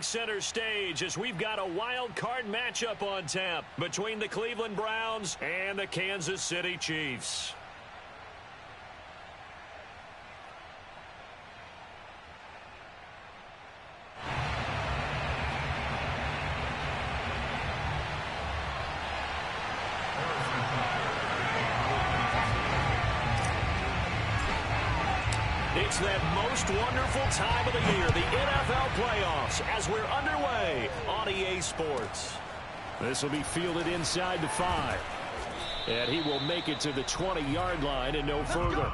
Center stage as we've got a wild card matchup on tap between the Cleveland Browns and the Kansas City Chiefs. It's that most wonderful time of the year, the NFL playoffs, as we're underway on EA Sports. This will be fielded inside the 5. And he will make it to the 20-yard line and no further.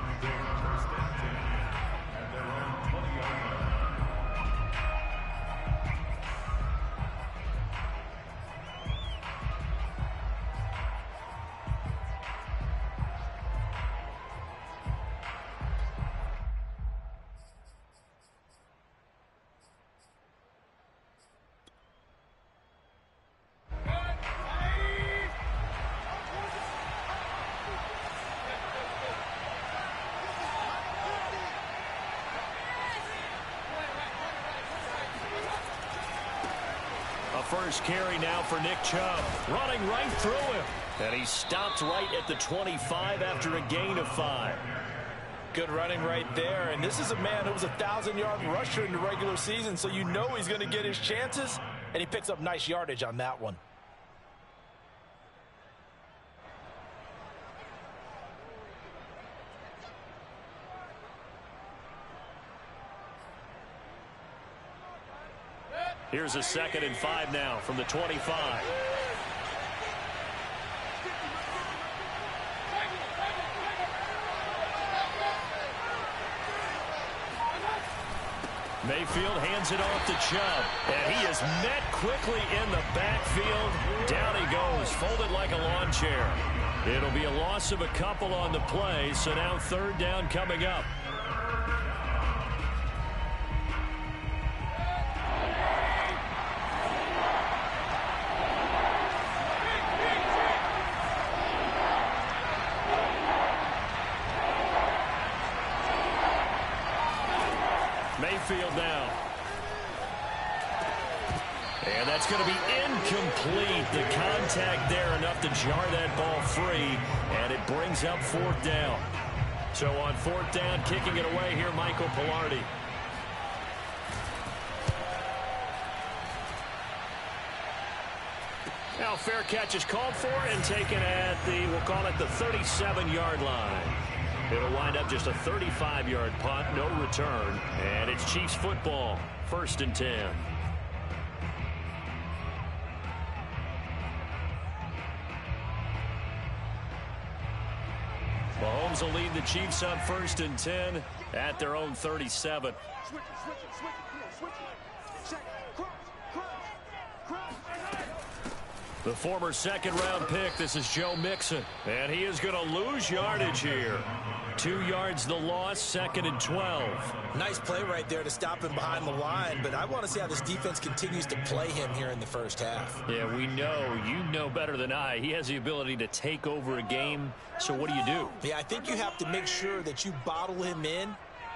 First carry now for Nick Chubb, running right through him. And he stopped right at the 25 after a gain of 5. Good running right there. And this is a man who was a 1,000-yard rusher in the regular season, so you know he's going to get his chances, and he picks up nice yardage on that one. Here's a 2nd and 5 now from the 25. Mayfield hands it off to Chubb, and he is met quickly in the backfield. Down he goes, folded like a lawn chair. It'll be a loss of a couple on the play, so now 3rd down coming up. Mayfield now. And that's going to be incomplete. The contact there enough to jar that ball free. And it brings up 4th down. So on 4th down, kicking it away here, Michael Pilardi. Now fair catch is called for and taken at the, we'll call it the 37-yard line. It'll wind up just a 35-yard punt, no return. And it's Chiefs football, 1st and 10. Mahomes will lead the Chiefs on 1st and 10 at their own 37. The former 2nd-round pick, this is Joe Mixon. And he is going to lose yardage here. 2 yards the loss, 2nd and 12. Nice play right there to stop him behind the line, but I want to see how this defense continues to play him here in the first half. Yeah, we know. You know better than I. He has the ability to take over a game, so what do? Yeah, I think you have to make sure that you bottle him in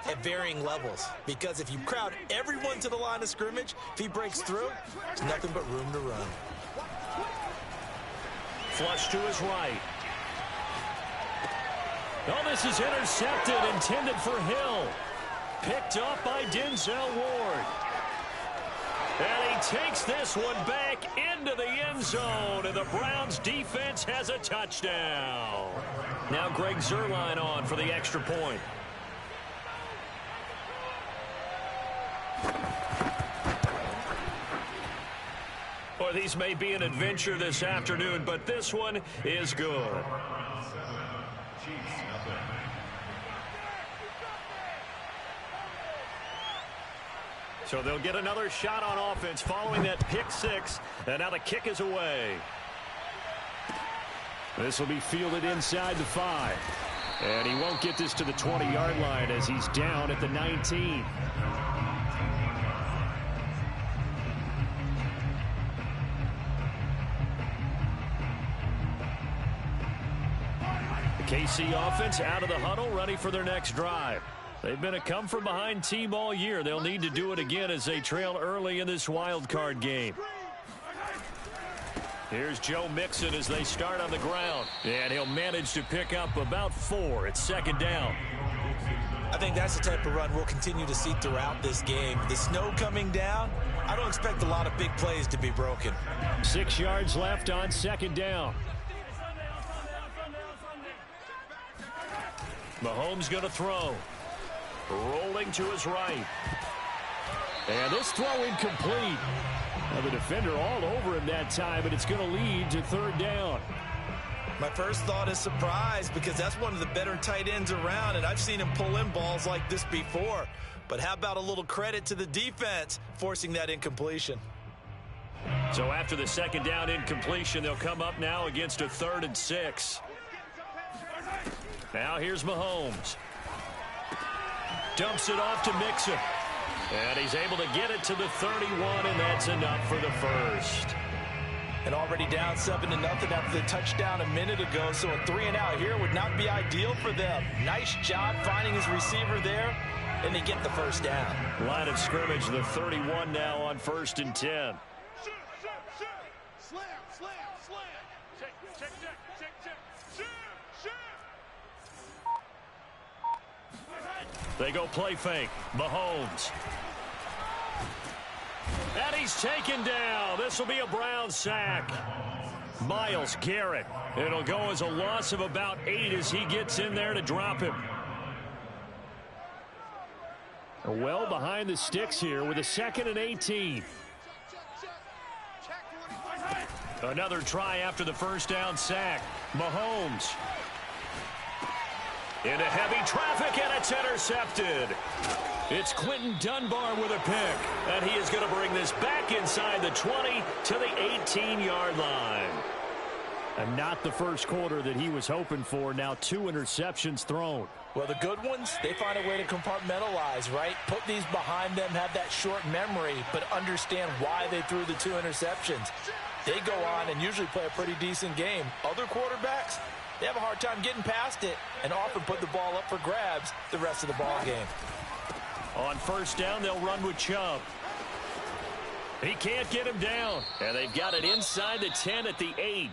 at varying levels, because if you crowd everyone to the line of scrimmage, if he breaks through, there's nothing but room to run. Flush to his right. Oh, this is intercepted, intended for Hill. Picked up by Denzel Ward. And he takes this one back into the end zone, and the Browns defense has a touchdown. Now Greg Zuerlein on for the extra point. Or these may be an adventure this afternoon, but this one is good. So they'll get another shot on offense following that pick 6, and now the kick is away. This will be fielded inside the 5. And he won't get this to the 20-yard line as he's down at the 19. The KC offense out of the huddle, ready for their next drive. They've been a come-from-behind team all year. They'll need to do it again as they trail early in this wild card game. Here's Joe Mixon as they start on the ground. And he'll manage to pick up about 4. It's second down. I think that's the type of run we'll continue to see throughout this game. The snow coming down, I don't expect a lot of big plays to be broken. 6 yards left on second down. Mahomes going to throw. Rolling to his right. And this throw incomplete. Now the defender all over him that time, but it's going to lead to third down. My first thought is surprise because that's one of the better tight ends around, and I've seen him pull in balls like this before. But how about a little credit to the defense forcing that incompletion? So after the second down incompletion, they'll come up now against a 3rd and 6. Now here's Mahomes. Dumps it off to Mixon. And he's able to get it to the 31, and that's enough for the first. And already down 7-0 after the touchdown a minute ago, so a 3-and-out here would not be ideal for them. Nice job finding his receiver there, and they get the first down. Line of scrimmage, the 31 now on 1st and 10. They go play fake. Mahomes. And he's taken down. This will be a Brown sack. Myles Garrett. It'll go as a loss of about 8 as he gets in there to drop him. Well behind the sticks here with a 2nd and 18. Another try after the first down sack. Mahomes. Into heavy traffic, and it's intercepted. It's Quentin Dunbar with a pick, and he is going to bring this back inside the 20 to the 18-yard line. And not the first quarter that he was hoping for. Now 2 interceptions thrown. Well, the good ones, they find a way to compartmentalize, right? Put these behind them, have that short memory, but understand why they threw the 2 interceptions. They go on and usually play a pretty decent game. Other quarterbacks, they have a hard time getting past it and often put the ball up for grabs the rest of the ball game. On first down, they'll run with Chubb. He can't get him down. And they've got it inside the 10 at the 8.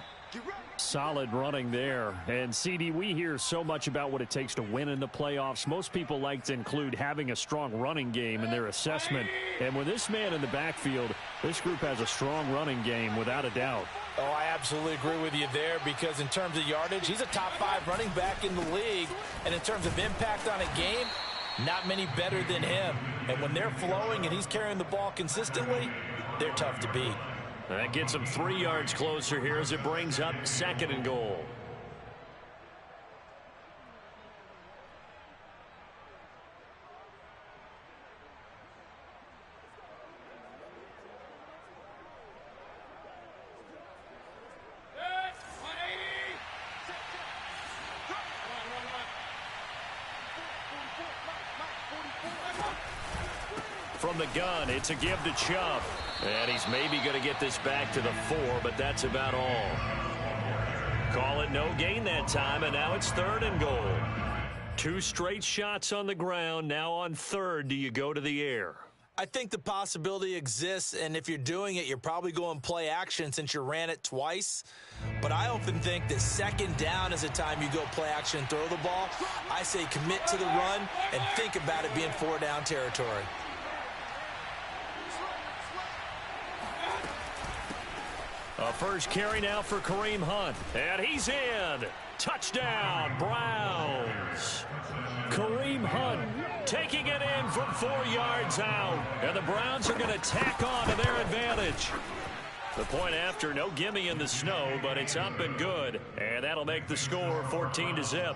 Solid running there. And, CD, we hear so much about what it takes to win in the playoffs. Most people like to include having a strong running game in their assessment. And with this man in the backfield, this group has a strong running game without a doubt. Oh, I absolutely agree with you there because in terms of yardage, he's a top 5 running back in the league. And in terms of impact on a game, not many better than him. And when they're flowing and he's carrying the ball consistently, they're tough to beat. That gets him 3 yards closer here as it brings up 2nd and goal. From the gun, it's a give to Chubb. And he's maybe going to get this back to the 4, but that's about all. Call it no gain that time, and now it's 3rd and goal. 2 straight shots on the ground. Now on 3rd, do you go to the air? I think the possibility exists, and if you're doing it, you're probably going play action since you ran it twice. But I often think that 2nd down is a time you go play action and throw the ball. I say commit to the run and think about it being 4-down territory. A first carry now for Kareem Hunt. And he's in. Touchdown, Browns. Kareem Hunt taking it in from 4 yards out. And the Browns are going to tack on to their advantage. The point after, no gimme in the snow, but it's up and good. And that'll make the score 14-0.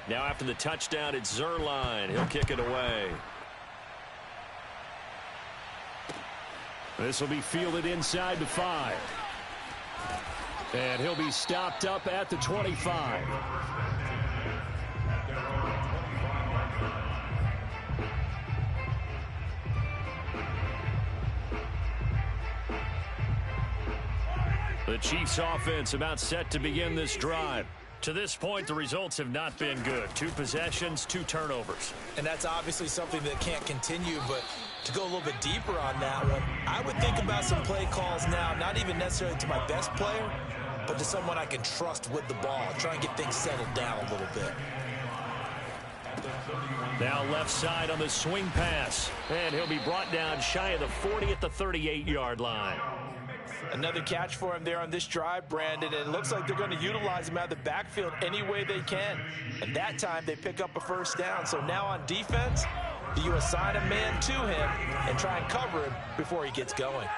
Now after the touchdown, it's Zuerlein. He'll kick it away. This will be fielded inside the 5. And he'll be stopped up at the 25. The The Chiefs offense about set to begin this drive. To this point, the results have not been good. 2 possessions, 2 turnovers. And that's obviously something that can't continue, but to go a little bit deeper on that one, I would think about some play calls now, not even necessarily to my best player, but to someone I can trust with the ball. Try and get things settled down a little bit. Now left side on the swing pass. And he'll be brought down shy of the 40 at the 38-yard line. Another catch for him there on this drive, Brandon, and it looks like they're going to utilize him out of the backfield any way they can. And that time they pick up a first down. So now on defense, do you assign a man to him and try and cover him before he gets going?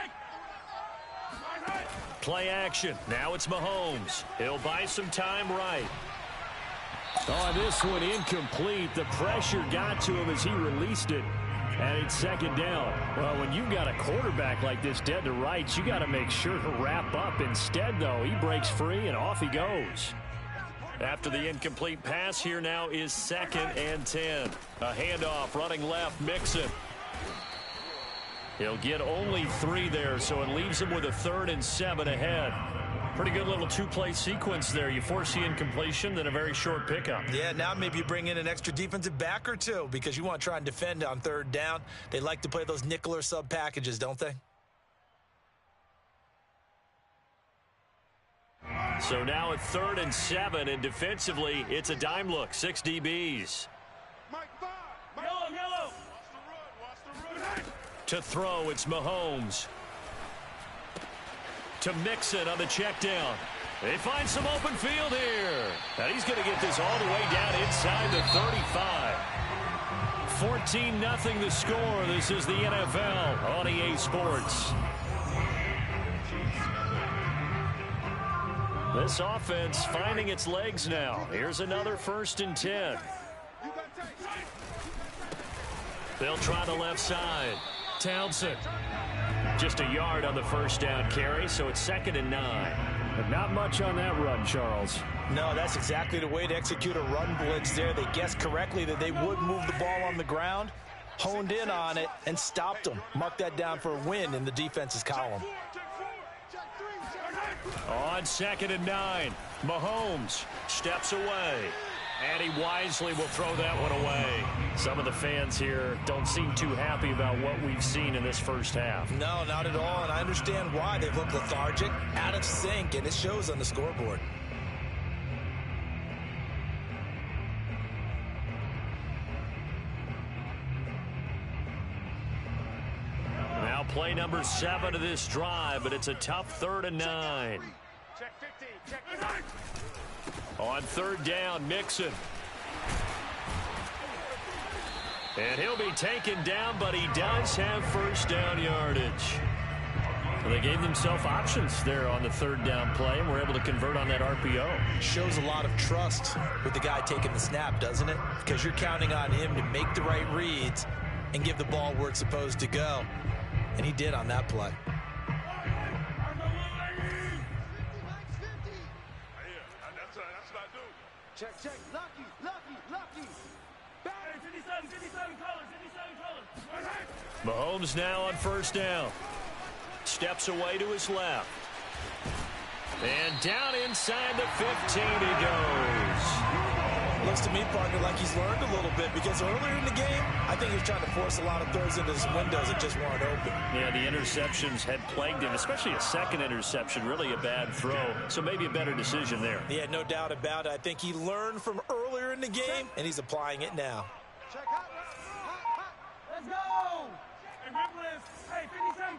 Play action. Now it's Mahomes. He'll buy some time right. On this one, incomplete. The pressure got to him as he released it. And it's second down. Well, when you've got a quarterback like this dead to rights, you got to make sure to wrap up. Instead, though, he breaks free and off he goes. After the incomplete pass, here now is 2nd and 10. A handoff running left, Mixon. He'll get only 3 there, so it leaves him with a 3rd and 7 ahead. Pretty good little 2-play sequence there. You force the incompletion, then a very short pickup. Yeah, now maybe you bring in an extra defensive back or 2 because you want to try and defend on 3rd down. They like to play those nickel or sub packages, don't they? So now at 3rd and 7, and defensively, it's a dime look. 6 DBs. Yellow. To throw, it's Mahomes. To Mixon on the check down. They find some open field here. And he's going to get this all the way down inside the 35. 14-0 the score. This is the NFL on EA Sports. This offense finding its legs now. Here's another 1st and 10. They'll try the left side. Townsend. Just a yard on the first down carry, so it's 2nd and 9. But not much on that run, Charles. No, that's exactly the way to execute a run blitz there. They guessed correctly that they would move the ball on the ground, honed in on it, and stopped them. Mark that down for a win in the defense's column. On 2nd and 9, Mahomes steps away. And he wisely will throw that one away. Some of the fans here don't seem too happy about what we've seen in this first half. No, not at all, and I understand why. They've looked lethargic, out of sync, and it shows on the scoreboard. Now play number 7 of this drive, but it's a tough 3rd and 9. Check 15, check 9. On 3rd down, Mixon. And he'll be taken down, but he does have first down yardage. Well, they gave themselves options there on the 3rd down play, and were able to convert on that RPO. Shows a lot of trust with the guy taking the snap, doesn't it? Because you're counting on him to make the right reads and give the ball where it's supposed to go. And he did on that play. Check, lucky. Batter, 57 colors. Mahomes now on 1st down. Steps away to his left. And down inside the 15 he goes. Looks to me, partner, like he's learned a little bit because earlier in the game, I think he was trying to force a lot of throws into his windows that just weren't open. Yeah, the interceptions had plagued him, especially a 2nd interception, really a bad throw. So maybe a better decision there. Yeah, no doubt about it. I think he learned from earlier in the game, and he's applying it now. Check, hot. Let's go. Hey, 57.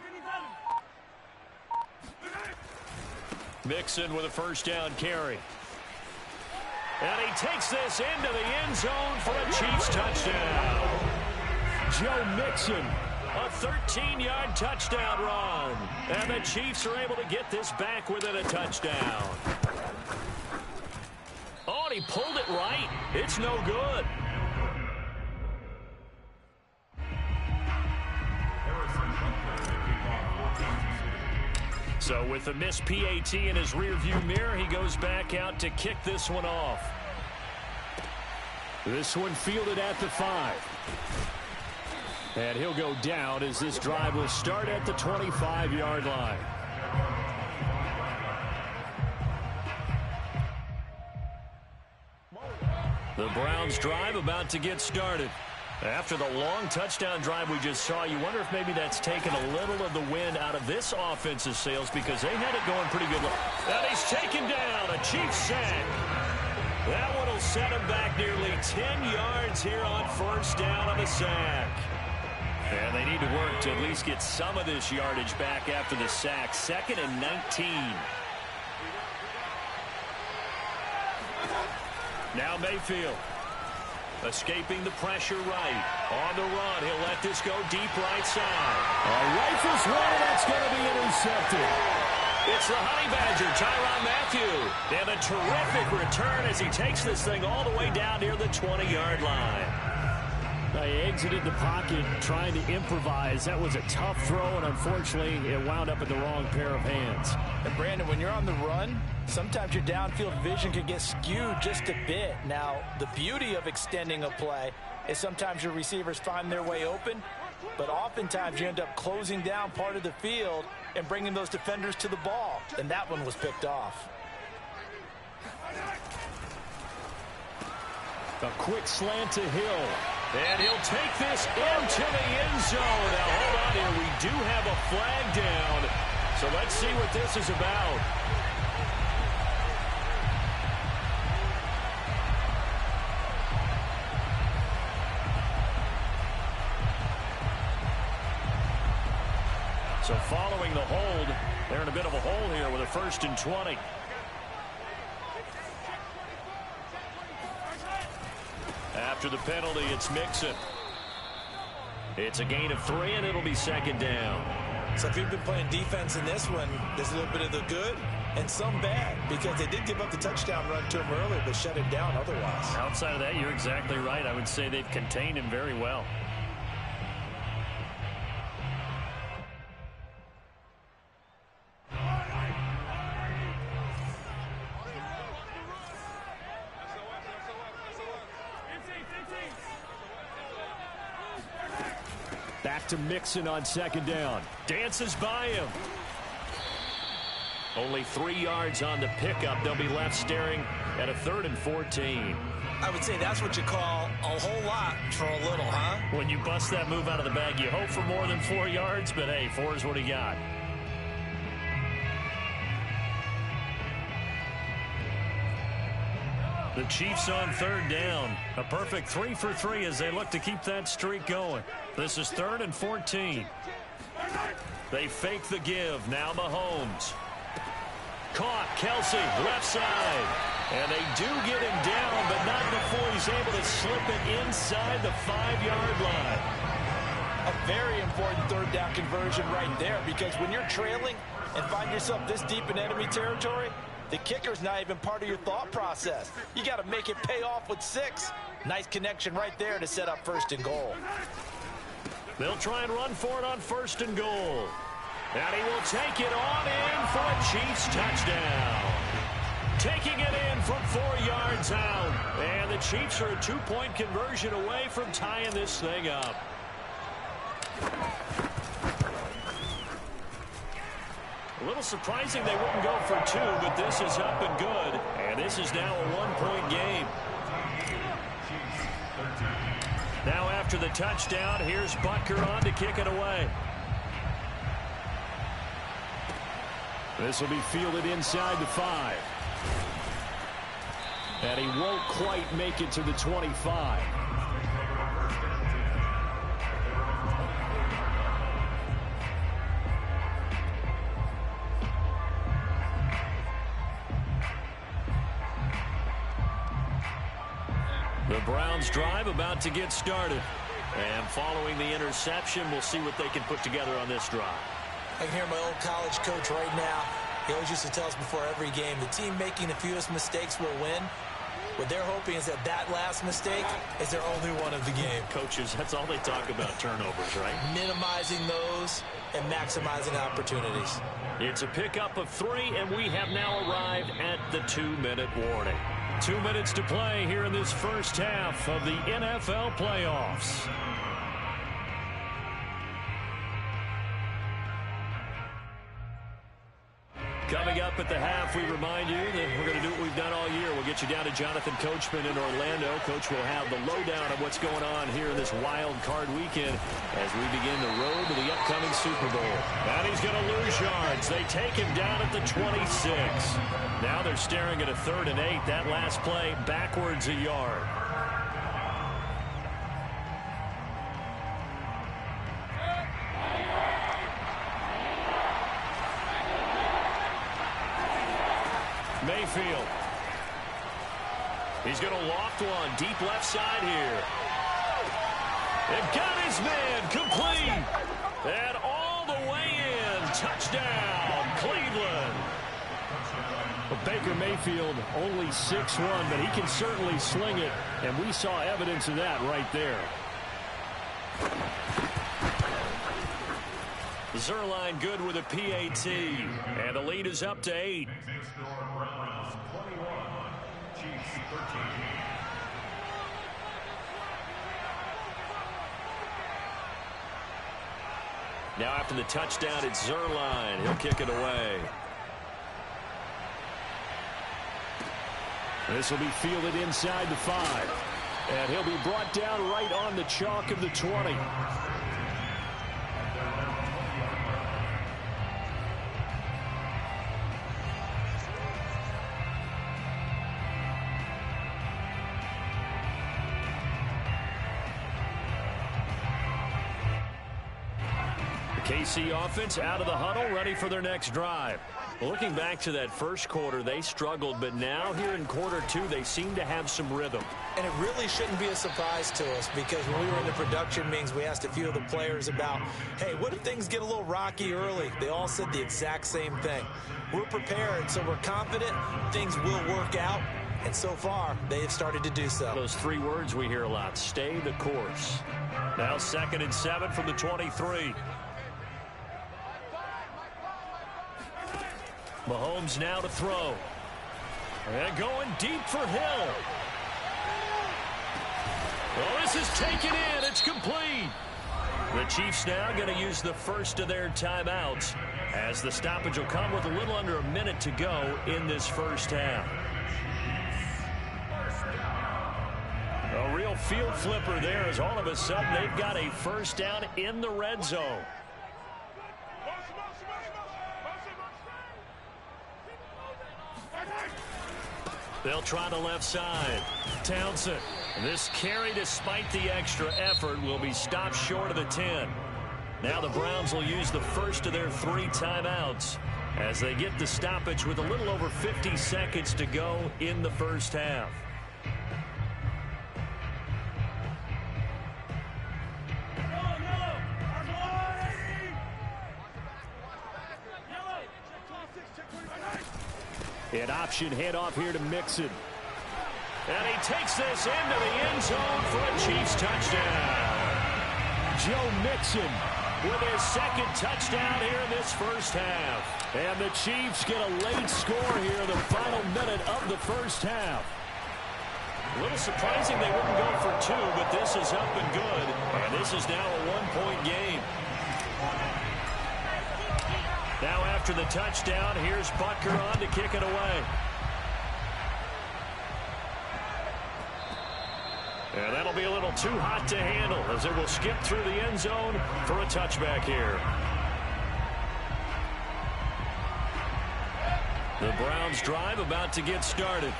Mixon with a first down carry. And he takes this into the end zone for a Chiefs touchdown. Joe Mixon, a 13-yard touchdown run. And the Chiefs are able to get this back within a touchdown. Oh, and he pulled it right. It's no good. So with the missed PAT in his rearview mirror, he goes back out to kick this one off. This one fielded at the 5. And he'll go down as this drive will start at the 25-yard line. The Browns drive about to get started. After the long touchdown drive we just saw, you wonder if maybe that's taken a little of the wind out of this offense's sails because they had it going pretty good. And he's taken down, a Chiefs sack. That one will set him back nearly 10 yards here on first down on the sack. And they need to work to at least get some of this yardage back after the sack. 2nd and 19. Now Mayfield. Escaping the pressure right. On the run, he'll let this go deep right side. Rifles one, that's going to be intercepted. It's the Honey Badger, Tyrann Mathieu. And a terrific return as he takes this thing all the way down near the 20-yard line. He exited the pocket trying to improvise. That was a tough throw, and unfortunately, it wound up in the wrong pair of hands. And Brandon, when you're on the run, sometimes your downfield vision can get skewed just a bit. Now, the beauty of extending a play is sometimes your receivers find their way open, but oftentimes you end up closing down part of the field and bringing those defenders to the ball. And that one was picked off. A quick slant to Hill. And he'll take this into the end zone. Now, hold on here. We do have a flag down. So let's see what this is about. So following the hold, they're in a bit of a hole here with a 1st and 20. After the penalty, it's Mixon. It's a gain of 3, and it'll be 2nd down. So if you've been playing defense in this one, there's a little bit of the good and some bad, because they did give up the touchdown run to him earlier, but shut him down otherwise. Outside of that, you're exactly right. I would say they've contained him very well. Back to Mixon on 2nd down. Dances by him. Only 3 yards on the pickup. They'll be left staring at a 3rd and 14. I would say that's what you call a whole lot for a little, huh? When you bust that move out of the bag, you hope for more than 4 yards, but hey, 4 is what he got. The Chiefs on 3rd down. A perfect 3 for 3 as they look to keep that streak going. This is 3rd and 14. They fake the give. Now Mahomes. Caught. Kelsey, left side. And they do get him down, but not before he's able to slip it inside the 5-yard line. A very important 3rd down conversion right there, because when you're trailing and find yourself this deep in enemy territory, the kicker's not even part of your thought process. You got to make it pay off with 6. Nice connection right there to set up 1st and goal. They'll try and run for it on 1st and goal. And he will take it on in for a Chiefs touchdown. Taking it in from 4 yards out. And the Chiefs are a 2-point conversion away from tying this thing up. A little surprising they wouldn't go for 2, but this is up and good. And this is now a 1-point game. Now after the touchdown, here's Butker on to kick it away. This will be fielded inside the 5. And he won't quite make it to the 25. The Browns drive about to get started. And following the interception, we'll see what they can put together on this drive. I can hear my old college coach right now. He always used to tell us before every game, the team making the fewest mistakes will win. What they're hoping is that that last mistake is their only one of the game. Coaches, that's all they talk about, turnovers, right? Minimizing those and maximizing opportunities. It's a pickup of 3, and we have now arrived at the 2-minute warning. 2 minutes to play here in this first half of the NFL playoffs. Coming up at the half, we remind you that we're going to do what we've done all year. We'll get you down to Jonathan Coachman in Orlando. Coach will have the lowdown of what's going on here in this wild card weekend as we begin the road to the upcoming Super Bowl. And he's going to lose yards. They take him down at the 26. Now they're staring at a 3rd and 8. That last play backwards a yard. Mayfield. He's going to loft one deep left side here. And got his man complete. And all the way in. Touchdown, Cleveland. Well, Baker Mayfield only 6'1", but he can certainly sling it. And we saw evidence of that right there. Zerline good with a PAT. And the lead is up to 8. Now after the touchdown, it's Zerline. He'll kick it away. This will be fielded inside the 5. And he'll be brought down right on the chalk of the 20. KC offense out of the huddle, ready for their next drive. Well, looking back to that first quarter, they struggled, but now here in quarter 2, they seem to have some rhythm. And it really shouldn't be a surprise to us because when we were in the production meetings, we asked a few of the players about, hey, what if things get a little rocky early? They all said the exact same thing. We're prepared, so we're confident things will work out. And so far, they have started to do so. Those 3 words we hear a lot, stay the course. Now 2nd and 7 from the 23. Mahomes now to throw. And going deep for Hill. Well, this is taken in. It's complete. The Chiefs now going to use the first of their timeouts as the stoppage will come with a little under a minute to go in this first half. A real field flipper there as all of a sudden they've got a first down in the red zone. They'll try the left side. Townsend. This carry, despite the extra effort, will be stopped short of the 10. Now the Browns will use the first of their 3 timeouts as they get the stoppage with a little over 50 seconds to go in the first half. An option handoff here to Mixon. And he takes this into the end zone for a Chiefs touchdown. Joe Mixon with his 2nd touchdown here in this first half. And the Chiefs get a late score here in the final minute of the first half. A little surprising they wouldn't go for 2, but this is up and good. And this is now a 1-point game. Now after the touchdown, here's Butker on to kick it away. And that'll be a little too hot to handle as it will skip through the end zone for a touchback here. The Browns drive about to get started.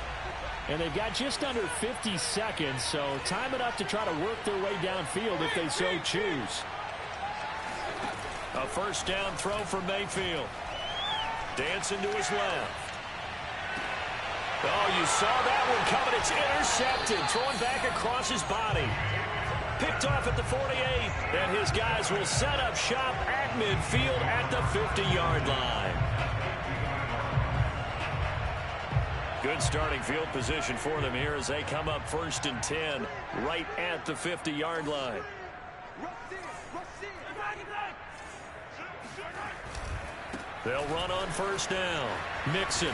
And they've got just under 50 seconds, so time enough to try to work their way downfield if they so choose. A first down throw for Mayfield. Dancing to his left. Oh, you saw that one coming. It's intercepted. Throwing back across his body. Picked off at the 48. And his guys will set up shop at midfield at the 50-yard line. Good starting field position for them here as they come up 1st and 10 right at the 50-yard line. They'll run on first down. Mixon.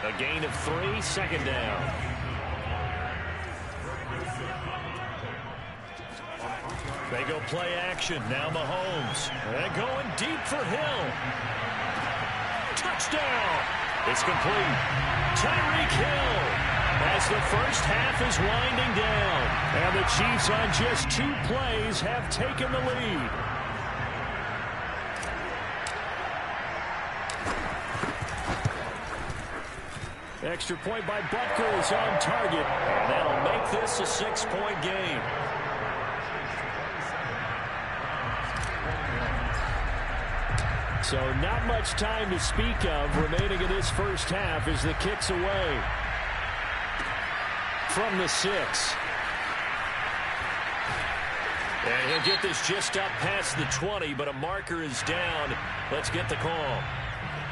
A gain of 3, 2nd down. They go play action. Now Mahomes. And going deep for Hill. Touchdown. It's complete. Tyreek Hill as the first half is winding down. And the Chiefs on just 2 plays have taken the lead. Extra point by Butker is on target. And that'll make this a 6-point game. So not much time to speak of remaining in this first half as the kick's away from the 6. And he'll get this just up past the 20, but a marker is down. Let's get the call.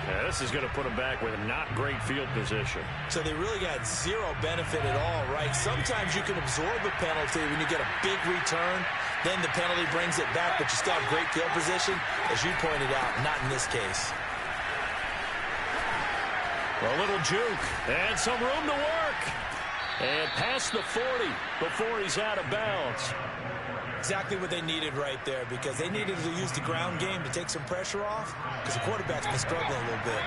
Yeah, this is going to put them back with not great field position. So they really got zero benefit at all, right? Sometimes you can absorb a penalty when you get a big return. Then the penalty brings it back, but you still have great field position. As you pointed out, not in this case. A little juke and some room to work. And past the 40 before he's out of bounds. Exactly what they needed right there, because they needed to use the ground game to take some pressure off, because the quarterback's been struggling a little bit.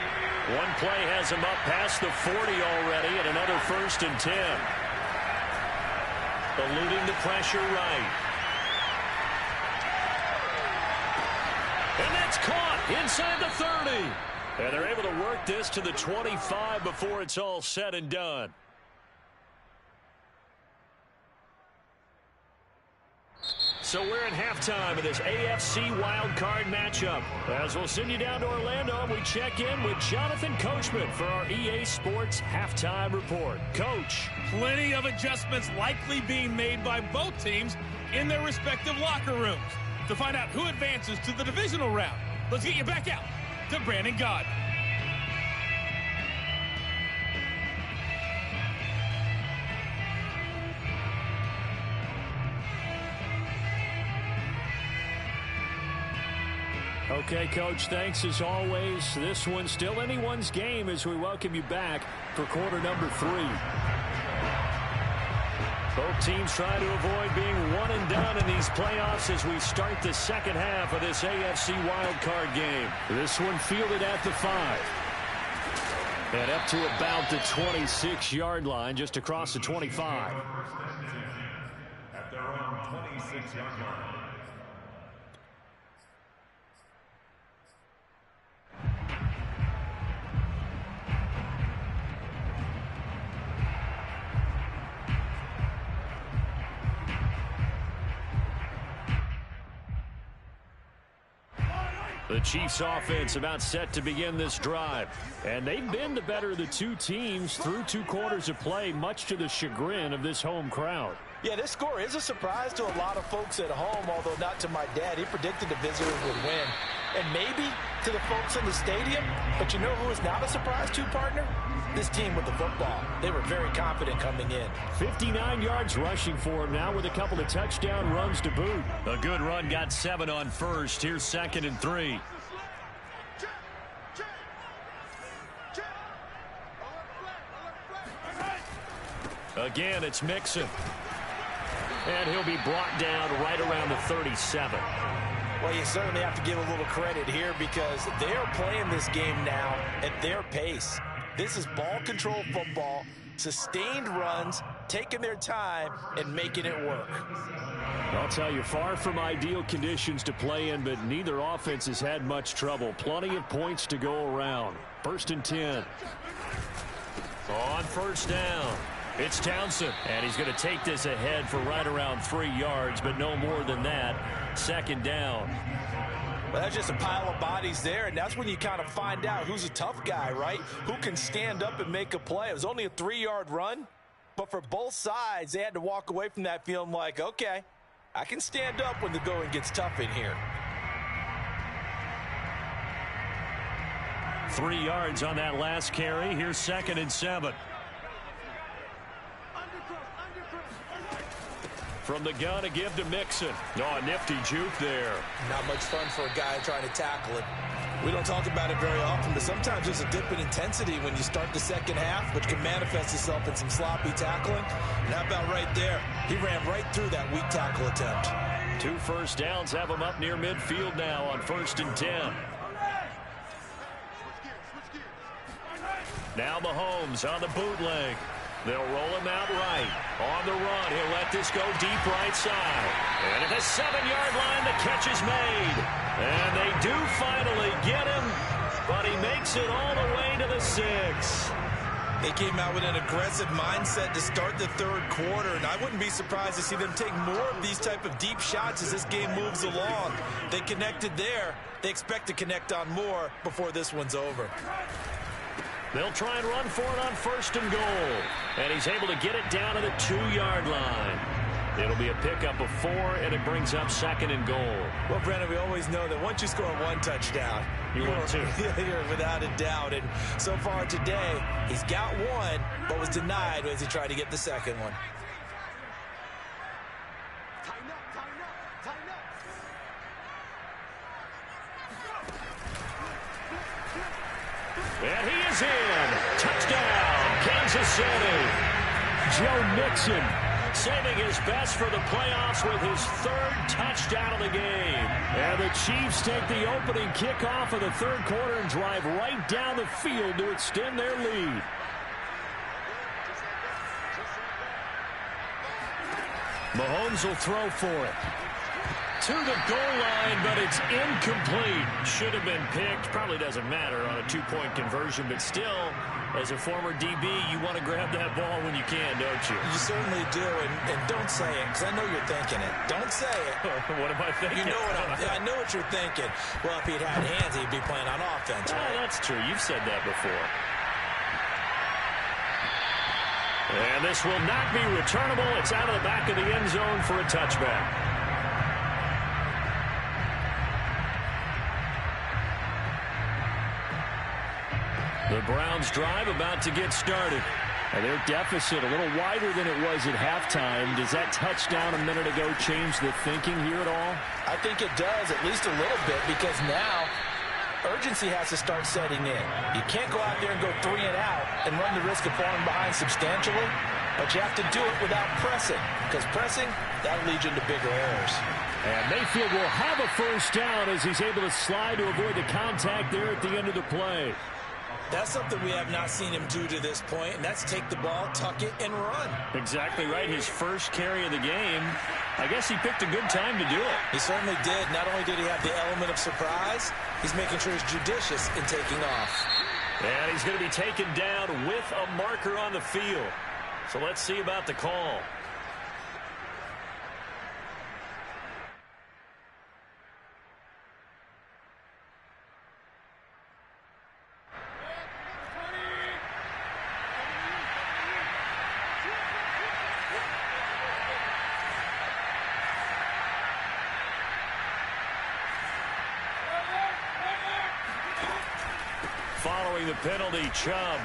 One play has him up past the 40 already, and another 1st and 10. Eluding the pressure right. And that's caught inside the 30. And they're able to work this to the 25 before it's all said and done. So we're in halftime of this AFC wildcard matchup. As we'll send you down to Orlando, we check in with Jonathan Coachman for our EA Sports Halftime Report. Coach. Plenty of adjustments likely being made by both teams in their respective locker rooms. To find out who advances to the divisional round, let's get you back out to Brandon Gaudin. Okay, Coach, thanks as always. This one's still anyone's game as we welcome you back for quarter number 3. Both teams trying to avoid being one and done in these playoffs as we start the second half of this AFC wildcard game. This one fielded at the 5. And up to about the 26-yard line, just across the 25. At their own 26-yard line. The Chiefs offense about set to begin this drive. And they've been the better of the 2 teams through 2 quarters of play, much to the chagrin of this home crowd. Yeah, this score is a surprise to a lot of folks at home, although not to my dad. He predicted the visitors would win. And maybe to the folks in the stadium. But you know who is not a surprise to, partner? This team with the football. They were very confident coming in. 59 yards rushing for him now with a couple of touchdown runs to boot. A good run got 7 on first. Here's 2nd and 3. Again, it's Mixon. And he'll be brought down right around the 37. Well, you certainly have to give a little credit here because they're playing this game now at their pace. This is ball control football, sustained runs, taking their time, and making it work. I'll tell you, far from ideal conditions to play in, but neither offense has had much trouble. Plenty of points to go around. 1st and 10. On 1st down, it's Townsend. And he's going to take this ahead for right around 3 yards, but no more than that. 2nd down. Well, that's just a pile of bodies there, and that's when you kind of find out who's a tough guy, right? Who can stand up and make a play. It was only a 3-yard run, but for both sides, they had to walk away from that feeling like, okay, I can stand up when the going gets tough in here. 3 yards on that last carry. Here's 2nd and 7. From the gun, a give to Mixon. Oh, a nifty juke there. Not much fun for a guy trying to tackle it. We don't talk about it very often, but sometimes there's a dip in intensity when you start the second half, which can manifest itself in some sloppy tackling. And how about right there? He ran right through that weak tackle attempt. 2 first downs have them up near midfield now on 1st and 10. Now Mahomes on the bootleg. They'll roll him out right. On the run, he'll let this go deep right side. And at the 7-yard line, the catch is made. And they do finally get him, but he makes it all the way to the 6. They came out with an aggressive mindset to start the third quarter, and I wouldn't be surprised to see them take more of these type of deep shots as this game moves along. They connected there. They expect to connect on more before this one's over. They'll try and run for it on 1st and goal. And he's able to get it down to the 2-yard line. It'll be a pickup of 4, and it brings up 2nd and goal. Well, Brandon, we always know that once you score 1 touchdown, you're without a doubt. And so far today, he's got 1, but was denied as he tried to get the 2nd one. And he is in. Touchdown, Kansas City. Joe Mixon saving his best for the playoffs with his 3rd touchdown of the game. And the Chiefs take the opening kickoff of the 3rd quarter and drive right down the field to extend their lead. Mahomes will throw for it. To the goal line, but it's incomplete. Should have been picked. Probably doesn't matter on a 2-point conversion, but still, as a former DB, you want to grab that ball when you can, don't you? You certainly do, and don't say it, because I know you're thinking it. Don't say it. What am I thinking? You know I know what you're thinking. Well, if he'd had hands, he'd be playing on offense, right? That's true. You've said that before. And this will not be returnable. It's out of the back of the end zone for a touchback. The Browns drive about to get started. And their deficit a little wider than it was at halftime. Does that touchdown a minute ago change the thinking here at all? I think it does, at least a little bit, because now urgency has to start setting in. You can't go out there and go 3 and out and run the risk of falling behind substantially, but you have to do it without pressing, because pressing, that'll lead you into bigger errors. And Mayfield will have a first down as he's able to slide to avoid the contact there at the end of the play. That's something we have not seen him do to this point, and that's take the ball, tuck it, and run. Exactly right. His first carry of the game. I guess he picked a good time to do it. He certainly did. Not only did he have the element of surprise, he's making sure he's judicious in taking off. And he's going to be taken down with a marker on the field. So let's see about the call. Following the penalty, Chubb.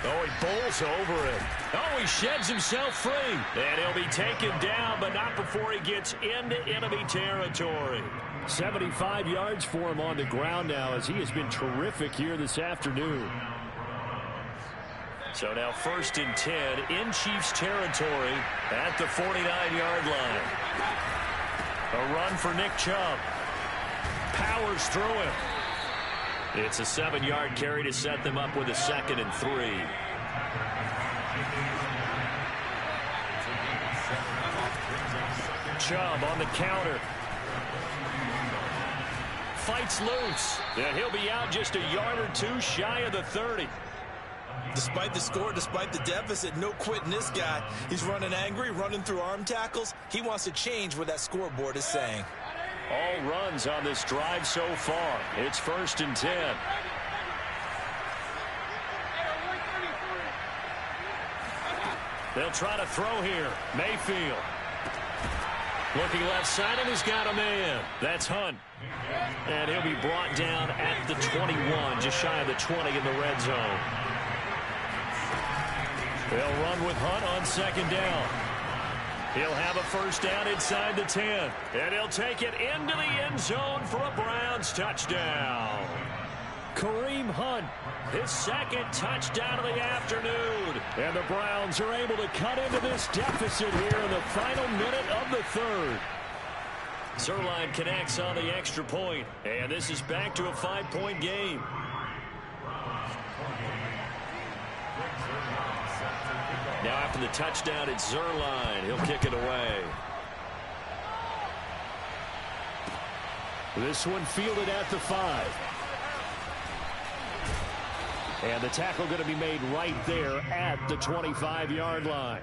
Oh, he bowls over it. Oh, he sheds himself free. And he'll be taken down, but not before he gets into enemy territory. 75 yards for him on the ground now, as he has been terrific here this afternoon. So now 1st and 10 in Chiefs territory at the 49-yard line. A run for Nick Chubb. Powers through him. It's a 7-yard carry to set them up with a 2nd and 3. Chubb on the counter. Fights loose. And he'll be out just a yard or 2 shy of the 30. Despite the score, despite the deficit, no quitting this guy. He's running angry, running through arm tackles. He wants to change what that scoreboard is saying. All runs on this drive so far. It's 1st and 10. They'll try to throw here. Mayfield. Looking left side, and he's got a man. That's Hunt. And he'll be brought down at the 21, just shy of the 20 in the red zone. They'll run with Hunt on 2nd down. He'll have a first down inside the 10. And he'll take it into the end zone for a Browns touchdown. Kareem Hunt, his 2nd touchdown of the afternoon. And the Browns are able to cut into this deficit here in the final minute of the 3rd. Zerline connects on the extra point, and this is back to a 5-point game. Now after the touchdown, it's Zerline. He'll kick it away. This one fielded at the 5. And the tackle going to be made right there at the 25-yard line.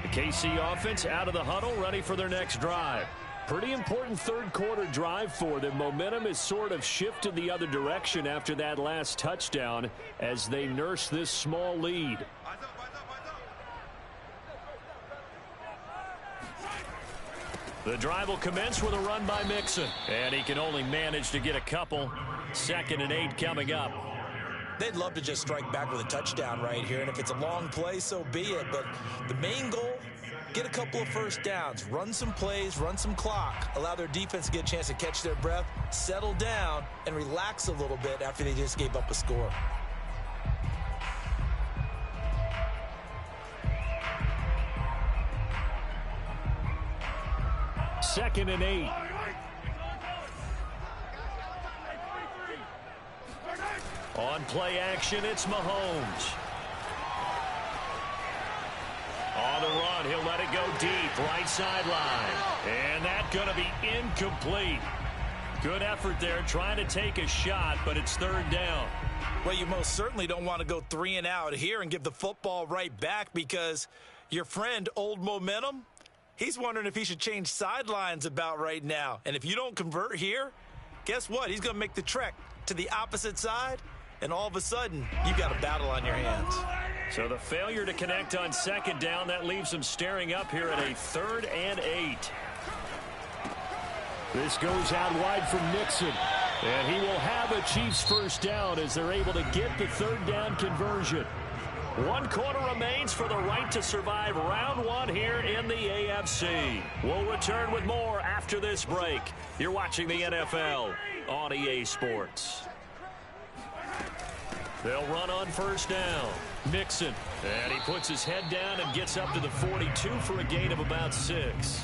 The KC offense out of the huddle, ready for their next drive. Pretty important third-quarter drive for them. Momentum has sort of shifted the other direction after that last touchdown as they nurse this small lead. The drive will commence with a run by Mixon. And he can only manage to get a couple. 2nd and 8 coming up. They'd love to just strike back with a touchdown right here, and if it's a long play, so be it. But the main goal, get a couple of first downs, run some plays, run some clock, allow their defense to get a chance to catch their breath, settle down, and relax a little bit after they just gave up a score. Second and 8. On play action, it's Mahomes. On the run, he'll let it go deep, right sideline. And that's going to be incomplete. Good effort there, trying to take a shot, but it's 3rd down. Well, you most certainly don't want to go 3 and out here and give the football right back because your friend, Old Momentum, he's wondering if he should change sidelines about right now. And if you don't convert here, guess what? He's going to make the trek to the opposite side, and all of a sudden, you've got a battle on your hands. So the failure to connect on 2nd down, that leaves them staring up here at a 3rd and 8. This goes out wide from Nixon. And he will have a Chiefs first down as they're able to get the 3rd down conversion. 1 quarter remains for the right to survive round 1 here in the AFC. We'll return with more after this break. You're watching the NFL on EA Sports. They'll run on 1st down. Mixon. And he puts his head down and gets up to the 42 for a gain of about 6.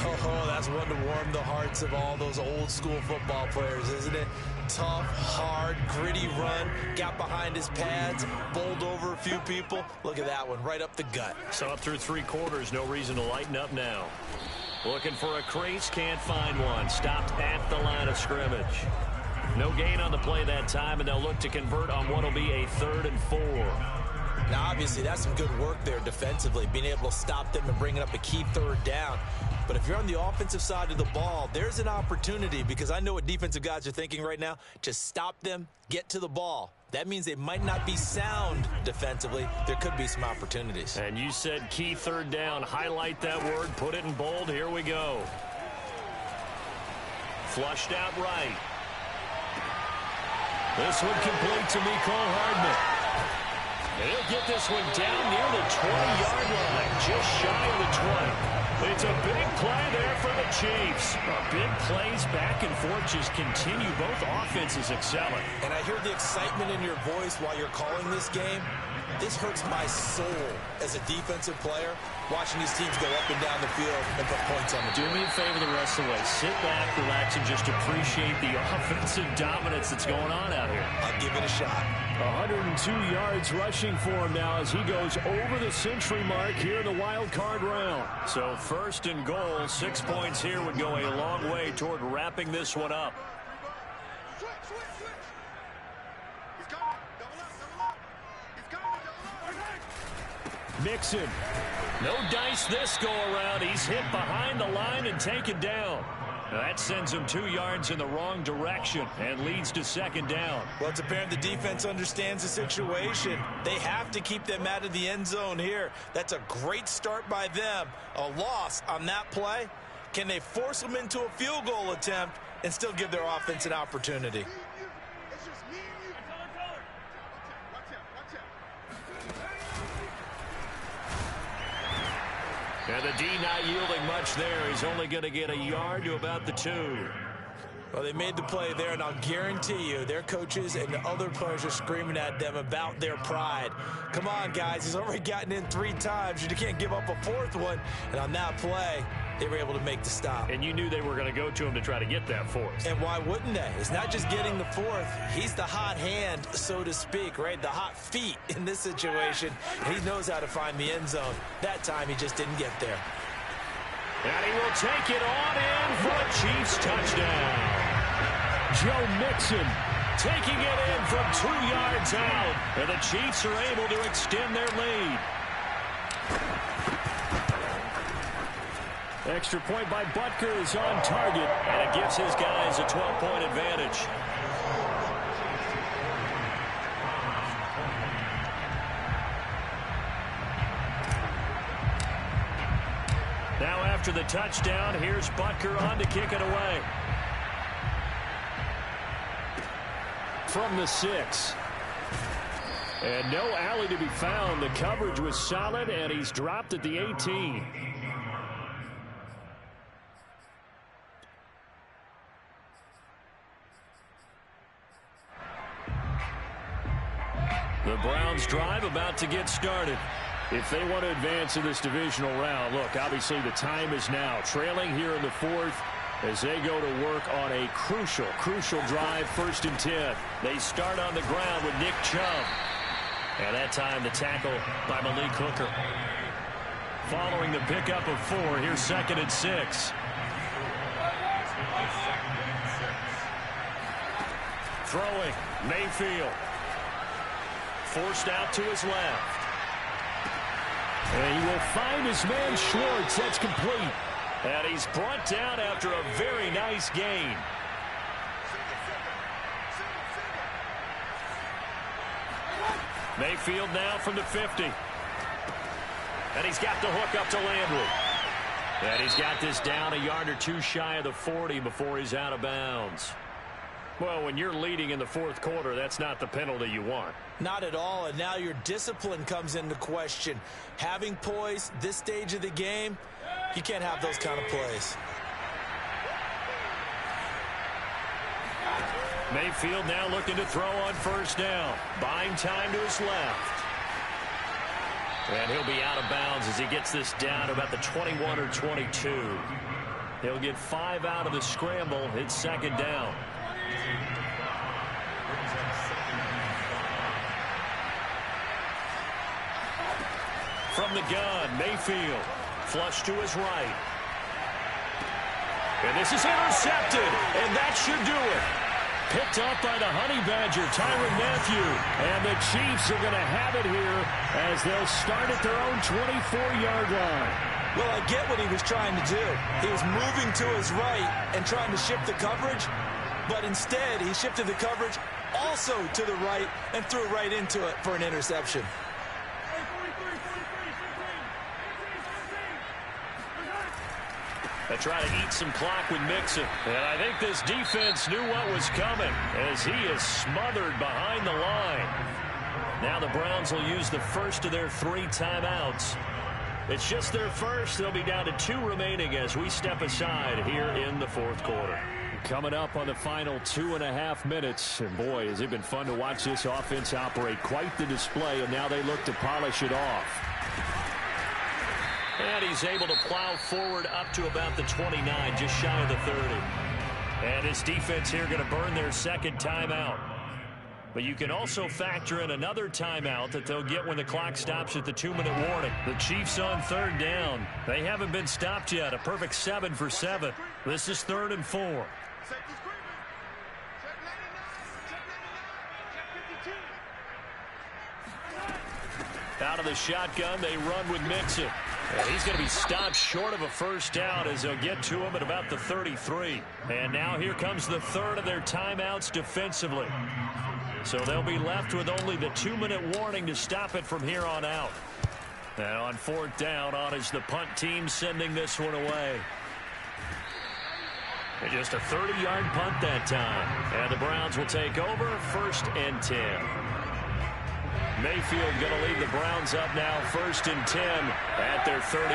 Oh, that's one to warm the hearts of all those old school football players, isn't it? Tough, hard, gritty run, got behind his pads, bowled over a few people. Look at that one, right up the gut. So up through 3 quarters, no reason to lighten up now. Looking for a crease, can't find one. Stopped at the line of scrimmage. No gain on the play that time, and they'll look to convert on what will be a 3rd and 4. Now, obviously, that's some good work there defensively, being able to stop them and bringing up a key 3rd down. But if you're on the offensive side of the ball, there's an opportunity, because I know what defensive guys are thinking right now, to stop them, get to the ball. That means they might not be sound defensively. There could be some opportunities. And you said key 3rd down. Highlight that word, put it in bold. Here we go. Flushed out right. This one complete to Mecole Hardman. And he'll get this one down near the 20-yard line, just shy of the 20. It's a big play there for the Chiefs. Big plays back and forth just continue. Both offenses excelling. And I hear the excitement in your voice while you're calling this game. This hurts my soul as a defensive player, watching these teams go up and down the field and put points on the board. Do me a favor the rest of the way. Sit back, relax, and just appreciate the offensive dominance that's going on out here. I'll give it a shot. 102 yards rushing for him now as he goes over the century mark here in the wild card round. So 1st and goal, 6 points here would go a long way toward wrapping this one up. Mixon. No dice this go around. He's hit behind the line and taken down. That sends him 2 yards in the wrong direction and leads to 2nd down. Well, it's apparent the defense understands the situation. They have to keep them out of the end zone here. That's a great start by them. A loss on that play. Can they force them into a field goal attempt and still give their offense an opportunity? And the D not yielding much there. He's only going to get a yard to about the 2. Well, they made the play there, and I'll guarantee you their coaches and the other players are screaming at them about their pride. Come on, guys. He's already gotten in 3 times. You can't give up a 4th one. And on that play, they were able to make the stop. And you knew they were going to go to him to try to get that 4th. And why wouldn't they? It's not just getting the 4th. He's the hot hand, so to speak, right? The hot feet in this situation. And he knows how to find the end zone. That time, he just didn't get there. And he will take it on in for a Chiefs touchdown. Joe Mixon taking it in from 2 yards out. And the Chiefs are able to extend their lead. Extra point by Butker is on target, and it gives his guys a 12-point advantage. Now after the touchdown, here's Butker on to kick it away. From the 6. And no alley to be found. The coverage was solid, and he's dropped at the 18. The Browns drive about to get started. If they want to advance in this divisional round, look, obviously the time is now. Trailing here in the 4th as they go to work on a crucial drive, 1st and 10. They start on the ground with Nick Chubb. And that time the tackle by Malik Hooker. Following the pickup of 4, here's 2nd and 6. Throwing, Mayfield. Forced out to his left. And he will find his man Schwartz. That's complete. And he's brought down after a very nice gain. Mayfield now from the 50. And he's got the hook up to Landry. And he's got this down a yard or 2 shy of the 40 before he's out of bounds. Well, when you're leading in the 4th quarter, that's not the penalty you want. Not at all, and now your discipline comes into question. Having poise this stage of the game, you can't have those kind of plays. Mayfield now looking to throw on 1st down. Buying time to his left. And he'll be out of bounds as he gets this down to about the 21 or 22. He'll get 5 out of the scramble. It's 2nd down. From the gun, Mayfield. Flush to his right. And this is intercepted. And that should do it. Picked up by the Honey Badger, Tyrann Mathieu. And the Chiefs are going to have it here as they'll start at their own 24-yard line. Well, I get what he was trying to do. He was moving to his right and trying to shift the coverage. But instead, he shifted the coverage also to the right and threw right into it for an interception. They try to eat some clock with Mixon. And I think this defense knew what was coming as he is smothered behind the line. Now the Browns will use the first of their 3 timeouts. It's just their first. They'll be down to 2 remaining as we step aside here in the 4th quarter. Coming up on the final 2.5 minutes. And boy, has it been fun to watch this offense operate. Quite the display, and now they look to polish it off. And he's able to plow forward up to about the 29, just shy of the 30. And his defense here going to burn their 2nd timeout. But you can also factor in another timeout that they'll get when the clock stops at the 2-minute warning. The Chiefs on 3rd down. They haven't been stopped yet. A perfect 7 for 7. This is 3rd and 4. Out of the shotgun, they run with Mixon. And he's going to be stopped short of a 1st down as they'll get to him at about the 33. And now here comes the 3rd of their timeouts defensively. So they'll be left with only the 2-minute warning to stop it from here on out. And on 4th down, on is the punt team sending this one away. And just a 30-yard punt that time. And the Browns will take over 1st and 10. Mayfield going to lead the Browns up now 1st and 10 at their 38.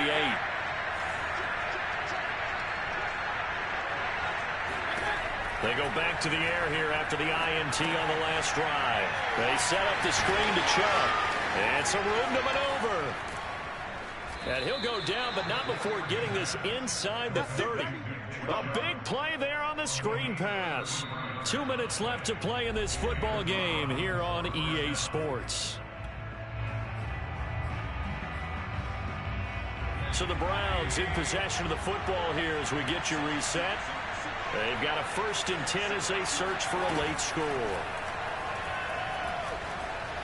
They go back to the air here after the INT on the last drive. They set up the screen to Chubb. And some room to maneuver. And he'll go down, but not before getting this inside the 30. A big play there on the screen pass. 2 minutes left to play in this football game here on EA Sports. So the Browns in possession of the football here as we get you reset. They've got a 1st and 10 as they search for a late score.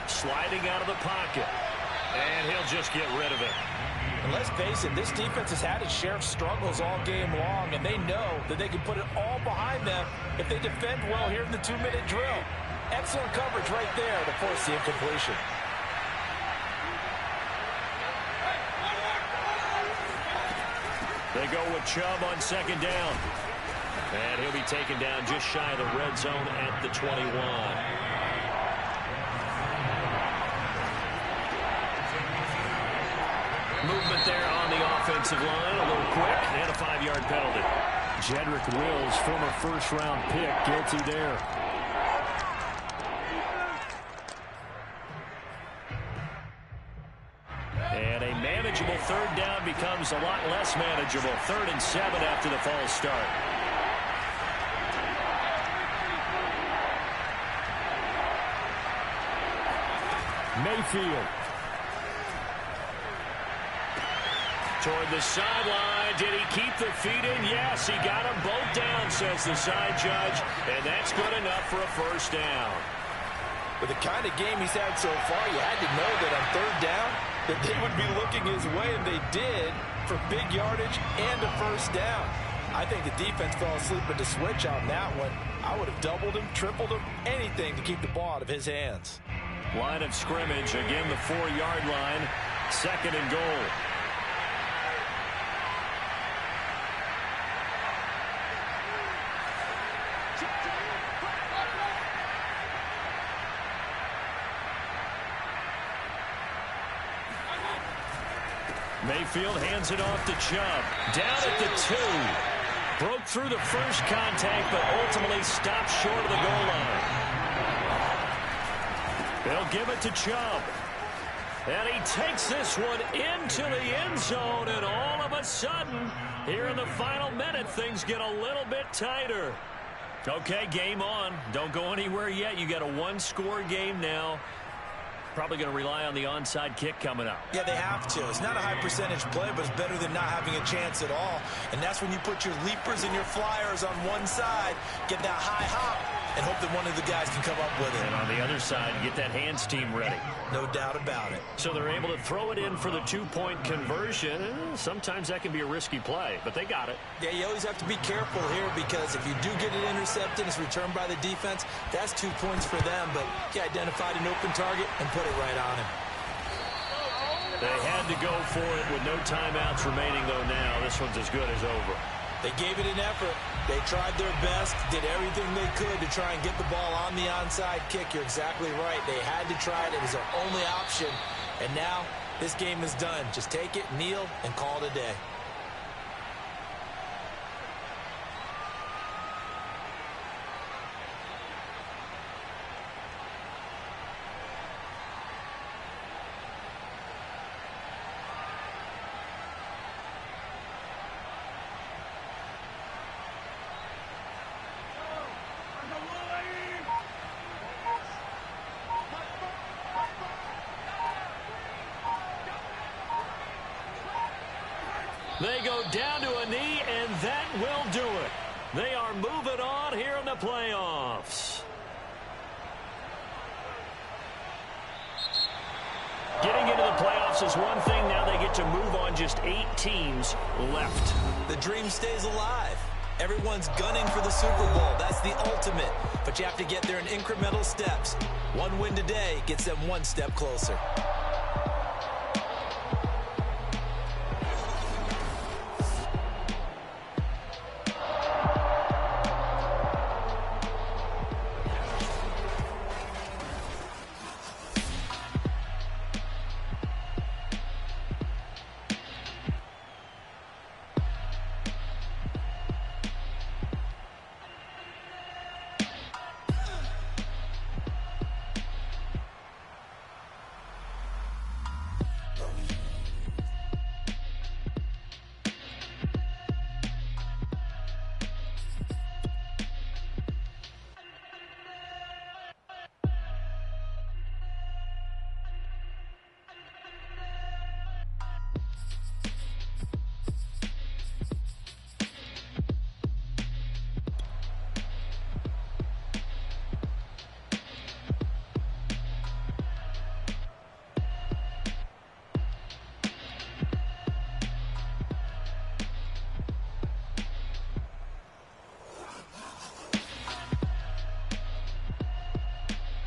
Sliding out of the pocket. And he'll just get rid of it. And let's face it, this defense has had its share of struggles all game long, and they know that they can put it all behind them if they defend well here in the 2-minute drill. Excellent coverage right there to force the incompletion. They go with Chubb on 2nd down. And he'll be taken down just shy of the red zone at the 21. Movement there on the offensive line. A little quick and a 5-yard penalty. Jedrick Wills, former first-round pick, guilty there. And a manageable 3rd down becomes a lot less manageable. 3rd and 7 after the false start. Mayfield. Toward the sideline. Did he keep the feet in? Yes, he got them both down, says the side judge. And that's good enough for a 1st down. With the kind of game he's had so far, you had to know that on 3rd down that they would be looking his way, and they did, for big yardage and a 1st down. I think the defense fell asleep at the switch on that one. I would have doubled him, tripled him, anything to keep the ball out of his hands. Line of scrimmage, again the 4-yard line, 2nd and goal. Mayfield hands it off to Chubb. Down at the 2. Broke through the first contact, but ultimately stopped short of the goal line. They'll give it to Chubb. And he takes this one into the end zone, and all of a sudden, here in the final minute, things get a little bit tighter. Okay, game on. Don't go anywhere yet. You got a 1-score game now. Probably going to rely on the onside kick coming up. Yeah, they have to. It's not a high percentage play, but it's better than not having a chance at all. And that's when you put your leapers and your flyers on one side, get that high hop, and hope that one of the guys can come up with it. And on the other side, get that hands team ready. No doubt about it. So they're able to throw it in for the 2-point conversion. Sometimes that can be a risky play, but they got it. Yeah, you always have to be careful here because if you do get it intercepted, it's returned by the defense, that's 2 points for them. But he identified an open target and put it right on him. They had to go for it with no timeouts remaining, though, now. This one's as good as over. They gave it an effort. They tried their best, did everything they could to try and get the ball on the onside kick. You're exactly right. They had to try it. It was their only option. And now this game is done. Just take it, kneel, and call it a day. They go down to a knee, and that will do it. They are moving on here in the playoffs. Getting into the playoffs is one thing. Now they get to move on. Just 8 teams left. The dream stays alive. Everyone's gunning for the Super Bowl. That's the ultimate. But you have to get there in incremental steps. One win today gets them one step closer.